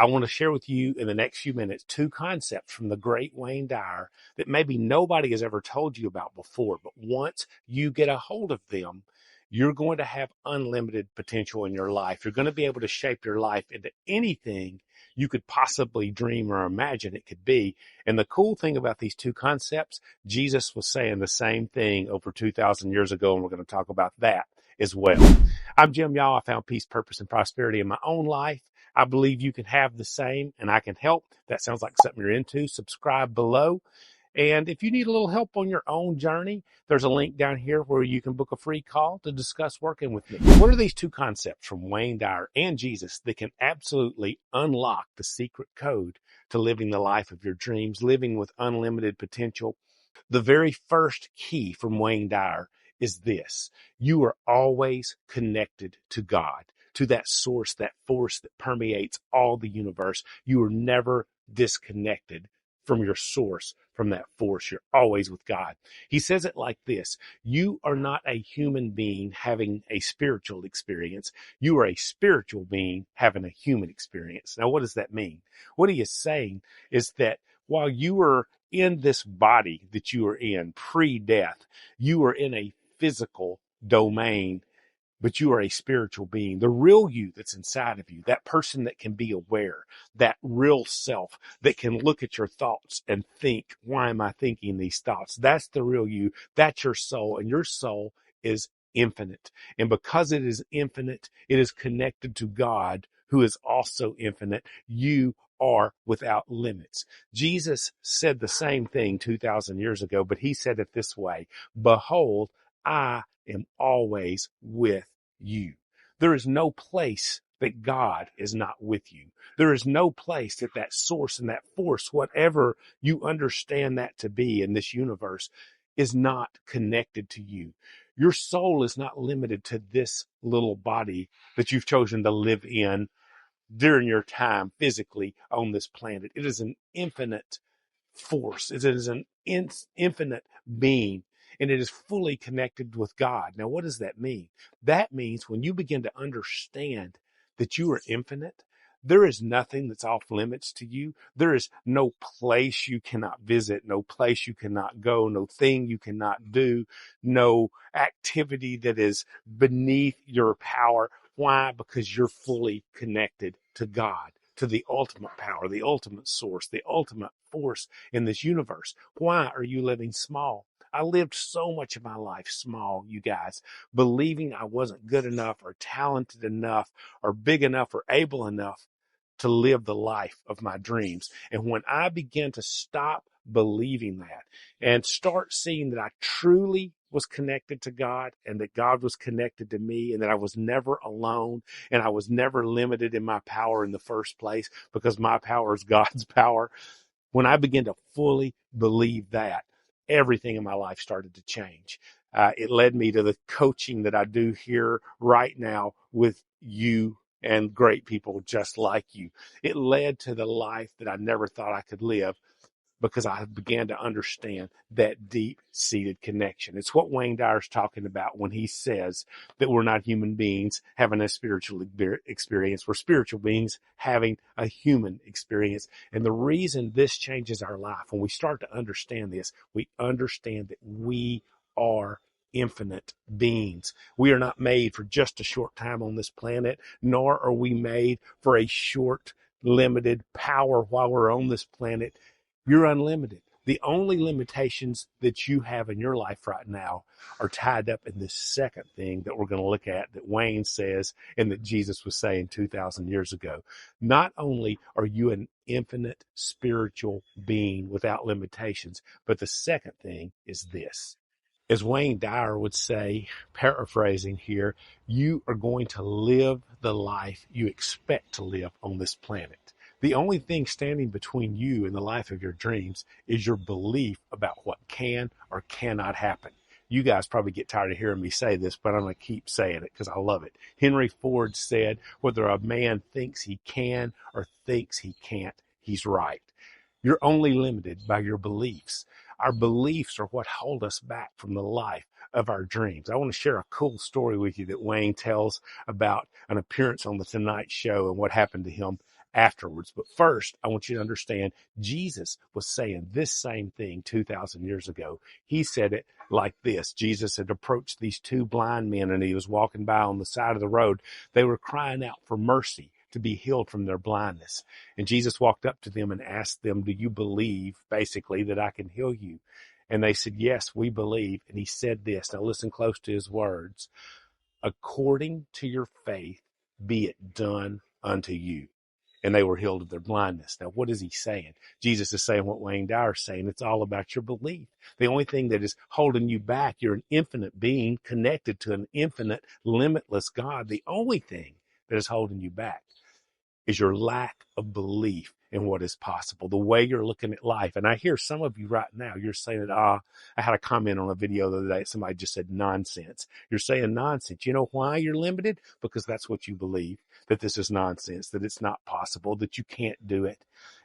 I want to share with you in the next few minutes two concepts from the great Wayne Dyer that maybe nobody has ever told you about before. But once you get a hold of them, you're going to have unlimited potential in your life. You're going to be able to shape your life into anything you could possibly dream or imagine it could be. And the cool thing about these two concepts, Jesus was saying the same thing over 2,000 years ago, and we're going to talk about that as well. I'm Jim Y'all. I found peace, purpose, and prosperity in my own life. I believe you can have the same, and I can help. If that sounds like something you're into, subscribe below. And if you need a little help on your own journey, there's a link down here where you can book a free call to discuss working with me. What are these two concepts from Wayne Dyer and Jesus that can absolutely unlock the secret code to living the life of your dreams, living with unlimited potential? The very first key from Wayne Dyer is this: you are always connected to God, to that source, that force that permeates all the universe. You are never disconnected from your source, from that force. You're always with God. He says it like this: you are not a human being having a spiritual experience. You are a spiritual being having a human experience. Now, what does that mean? What he is saying is that while you are in this body that you are in pre-death, you are in a physical domain, but you are a spiritual being. The real you that's inside of you, that person that can be aware, that real self that can look at your thoughts and think, why am I thinking these thoughts? That's the real you. That's your soul. And your soul is infinite. And because it is infinite, it is connected to God, who is also infinite. You are without limits. Jesus said the same thing 2,000 years ago, but he said it this way: behold, I am always with you. There is no place that God is not with you. There is no place that that source and that force, whatever you understand that to be in this universe, is not connected to you. Your soul is not limited to this little body that you've chosen to live in during your time physically on this planet. It is an infinite force. It is an infinite being, and it is fully connected with God. Now, what does that mean? That means when you begin to understand that you are infinite, there is nothing that's off limits to you. There is no place you cannot visit, no place you cannot go, no thing you cannot do, no activity that is beneath your power. Why? Because you're fully connected to God, to the ultimate power, the ultimate source, the ultimate force in this universe. Why are you living small? I lived so much of my life small, you guys, believing I wasn't good enough or talented enough or big enough or able enough to live the life of my dreams. And when I began to stop believing that and start seeing that I truly was connected to God and that God was connected to me and that I was never alone and I was never limited in my power in the first place because my power is God's power. When I began to fully believe that, everything in my life started to change. It led me to the coaching that I do here right now with you and great people just like you. It led to the life that I never thought I could live because I began to understand that deep-seated connection. It's what Wayne Dyer's talking about when he says that we're not human beings having a spiritual experience. We're spiritual beings having a human experience. And the reason this changes our life, when we start to understand this, we understand that we are infinite beings. We are not made for just a short time on this planet, nor are we made for a short, limited power while we're on this planet. You're unlimited. The only limitations that you have in your life right now are tied up in this second thing that we're going to look at, that Wayne says and that Jesus was saying 2,000 years ago. Not only are you an infinite spiritual being without limitations, but the second thing is this. As Wayne Dyer would say, paraphrasing here, you are going to live the life you expect to live on this planet. The only thing standing between you and the life of your dreams is your belief about what can or cannot happen. You guys probably get tired of hearing me say this, but I'm going to keep saying it because I love it. Henry Ford said, whether a man thinks he can or thinks he can't, he's right. You're only limited by your beliefs. Our beliefs are what hold us back from the life of our dreams. I want to share a cool story with you that Wayne tells about an appearance on the Tonight Show and what happened to him afterwards. But first, I want you to understand Jesus was saying this same thing 2,000 years ago. He said it like this. Jesus had approached these two blind men and he was walking by on the side of the road. They were crying out for mercy to be healed from their blindness. And Jesus walked up to them and asked them, do you believe, basically, that I can heal you? And they said, yes, we believe. And he said this. Now listen close to his words. According to your faith, be it done unto you. And they were healed of their blindness. Now, what is he saying? Jesus is saying what Wayne Dyer is saying. It's all about your belief. The only thing that is holding you back, you're an infinite being connected to an infinite, limitless God. The only thing that is holding you back is your lack of belief in what is possible, the way you're looking at life. And I hear some of you right now, you're saying that, I had a comment on a video the other day. Somebody just said nonsense. You're saying nonsense. You know why you're limited? Because that's what you believe, that this is nonsense, that it's not possible, that you can't do it.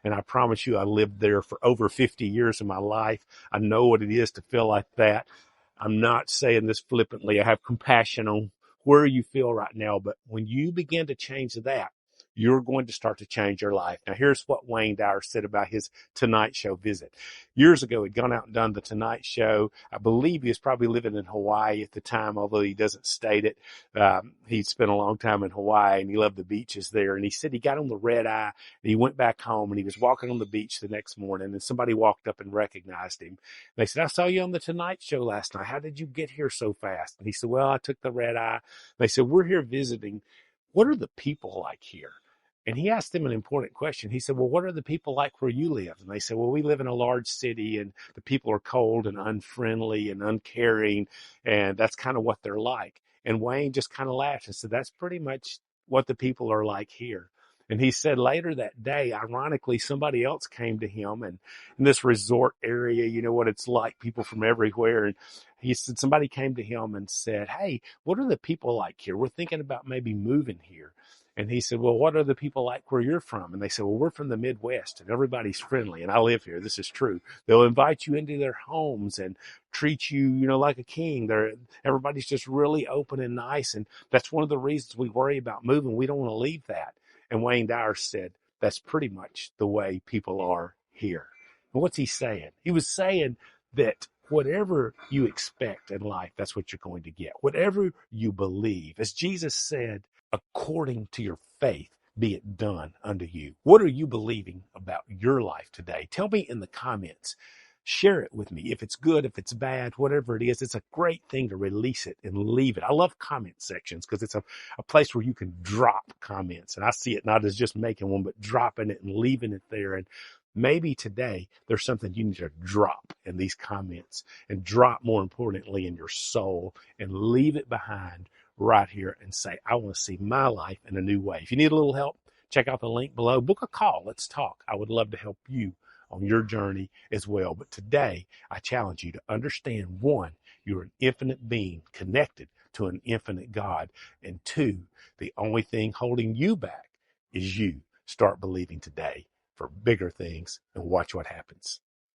And I promise you, I lived there for over 50 years of my life. I know what it is to feel like that. I'm not saying this flippantly. I have compassion on where you feel right now. But when you begin to change that, you're going to start to change your life. Now, here's what Wayne Dyer said about his Tonight Show visit. Years ago, he'd gone out and done the Tonight Show. I believe he was probably living in Hawaii at the time, although he doesn't state it. He'd spent a long time in Hawaii, and he loved the beaches there. And he said he got on the red eye, and he went back home, and he was walking on the beach the next morning, and somebody walked up and recognized him. They said, I saw you on the Tonight Show last night. How did you get here so fast? And he said, well, I took the red eye. They said, we're here visiting. What are the people like here? And he asked them an important question. He said, well, what are the people like where you live? And they said, well, we live in a large city and the people are cold and unfriendly and uncaring. And that's kind of what they're like. And Wayne just kind of laughed and said, that's pretty much what the people are like here. And he said later that day, ironically, somebody else came to him and in this resort area, you know what it's like, people from everywhere. And he said, somebody came to him and said, hey, what are the people like here? We're thinking about maybe moving here. And he said, well, what are the people like where you're from? And they said, well, we're from the Midwest and everybody's friendly. And I live here. This is true. They'll invite you into their homes and treat you, like a king. Everybody's just really open and nice. And that's one of the reasons we worry about moving. We don't want to leave that. And Wayne Dyer said, that's pretty much the way people are here. And what's he saying? He was saying that whatever you expect in life, that's what you're going to get. Whatever you believe, as Jesus said, according to your faith, be it done unto you. What are you believing about your life today? Tell me in the comments. Share it with me. If it's good, if it's bad, whatever it is, it's a great thing to release it and leave it. I love comment sections because it's a place where you can drop comments. And I see it not as just making one, but dropping it and leaving it there. And maybe today there's something you need to drop in these comments and drop, more importantly, in your soul and leave it behind right here and say, I want to see my life in a new way. If you need a little help, check out the link below. Book a call. Let's talk. I would love to help you on your journey as well. But today, I challenge you to understand, one, you're an infinite being connected to an infinite God. And two, the only thing holding you back is you. Start believing today for bigger things and watch what happens.